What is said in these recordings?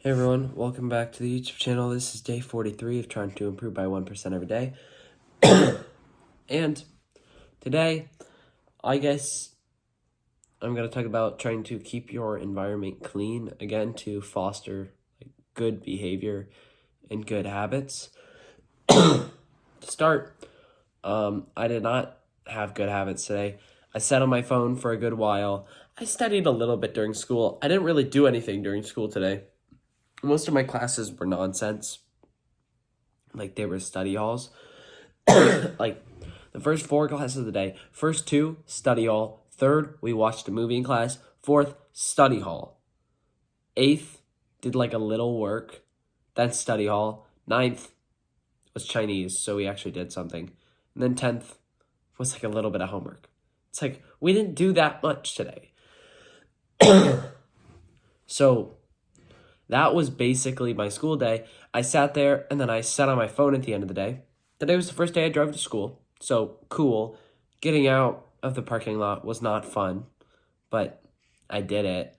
Hey everyone, welcome back to the YouTube channel. This is day 43 of trying to improve by 1% every day. And today, I guess I'm going to talk about trying to keep your environment clean, again, to foster good behavior and good habits. To start, I did not have good habits today. I sat on my phone for a good while. I studied a little bit during school. I didn't really do anything during school today. Most of my classes were nonsense. Like, they were study halls. Like, the first 4 classes of the day. First 2, study hall. Third, we watched a movie in class. Fourth, study hall. 8th, did like a little work. Then study hall. 9th was Chinese, so we actually did something. And then 10th was like a little bit of homework. It's like, we didn't do that much today. So that was basically my school day. I sat there and then I sat on my phone at the end of the day. Today was the first day I drove to school, so cool. Getting out of the parking lot was not fun, but I did it.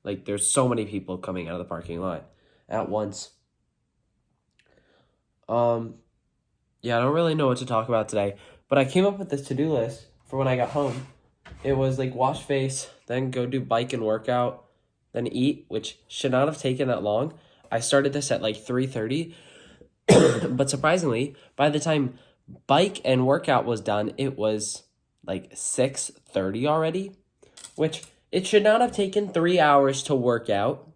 Like, there's so many people coming out of the parking lot at once. Yeah, I don't really know what to talk about today, but I came up with this to-do list for when I got home. It was like wash face, then go do bike and workout, then eat, which should not have taken that long. I started this at like 3:30, but surprisingly, by the time bike and workout was done, it was like 6:30 already, which it should not have taken 3 hours to work out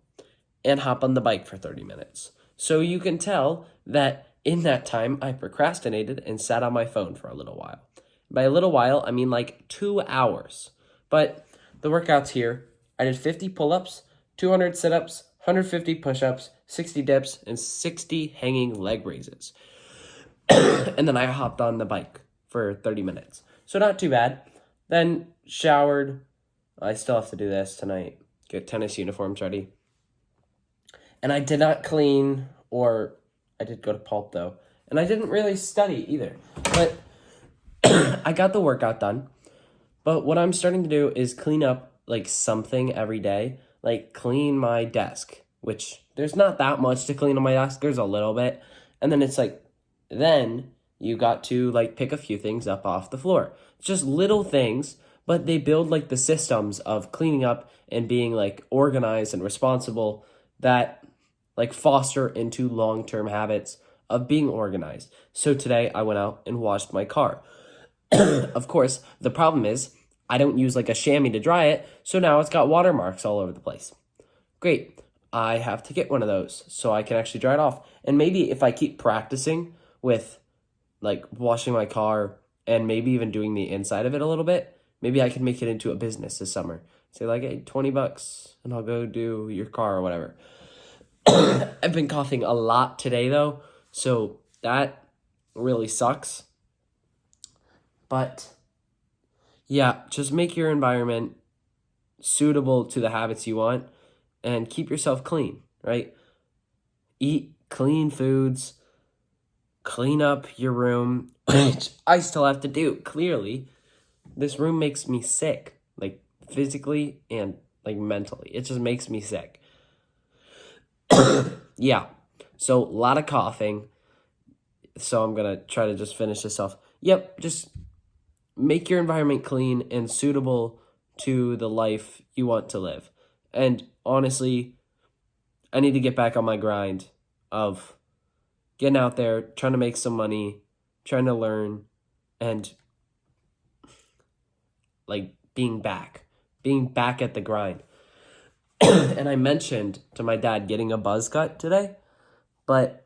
and hop on the bike for 30 minutes. So you can tell that in that time, I procrastinated and sat on my phone for a little while. By a little while, I mean like 2 hours. But the workouts here, I did 50 pull-ups, 200 sit-ups, 150 push-ups, 60 dips, and 60 hanging leg raises. And then I hopped on the bike for 30 minutes. So not too bad. Then showered. I still have to do this tonight. Get tennis uniforms ready. And I did not clean, or I did go to Pulp though. And I didn't really study either. But I got the workout done. But what I'm starting to do is clean up like something every day. Like clean my desk, which there's not that much to clean on my desk. There's a little bit. And then it's like, then you got to like pick a few things up off the floor. It's just little things, but they build like the systems of cleaning up and being like organized and responsible that like foster into long-term habits of being organized. So today I went out and washed my car. Of course, the problem is I don't use like a chamois to dry it, so now it's got watermarks all over the place. Great. I have to get one of those so I can actually dry it off. And maybe if I keep practicing with like washing my car and maybe even doing the inside of it a little bit, maybe I can make it into a business this summer. Say like, hey, $20 and I'll go do your car or whatever. I've been coughing a lot today though, so that really sucks. But yeah, just make your environment suitable to the habits you want and keep yourself clean, right? Eat clean foods, clean up your room, which I still have to do. Clearly, this room makes me sick, like physically and like mentally. It just makes me sick. Yeah, so a lot of coughing. So I'm going to try to just finish this off. Yep, just make your environment clean and suitable to the life you want to live. And honestly, I need to get back on my grind of getting out there, trying to make some money, trying to learn, and like being back at the grind. And I mentioned to my dad getting a buzz cut today, but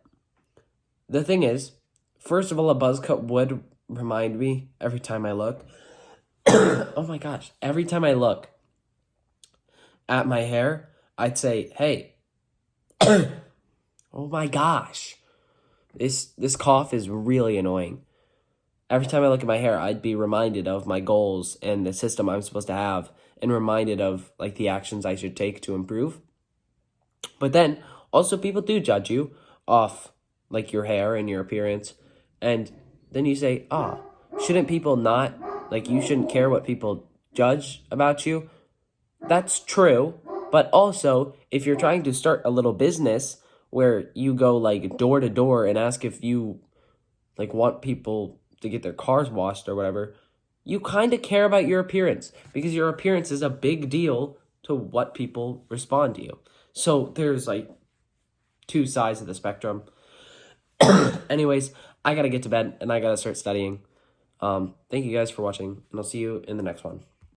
the thing is, first of all, a buzz cut would remind me every time I look. Oh my gosh, every time I look at my hair, I'd say, hey, oh my gosh, this cough is really annoying. Every time I look at my hair, I'd be reminded of my goals and the system I'm supposed to have and reminded of like the actions I should take to improve. But then also people do judge you off like your hair and your appearance. And then you say, shouldn't people not, like you shouldn't care what people judge about you? That's true, But also, if you're trying to start a little business where you go like door to door and ask if you like want people to get their cars washed or whatever, you kind of care about your appearance because your appearance is a big deal to what people respond to you. So there's like two sides of the spectrum. Anyways, I gotta get to bed and I gotta start studying. Thank you guys for watching, and I'll see you in the next one.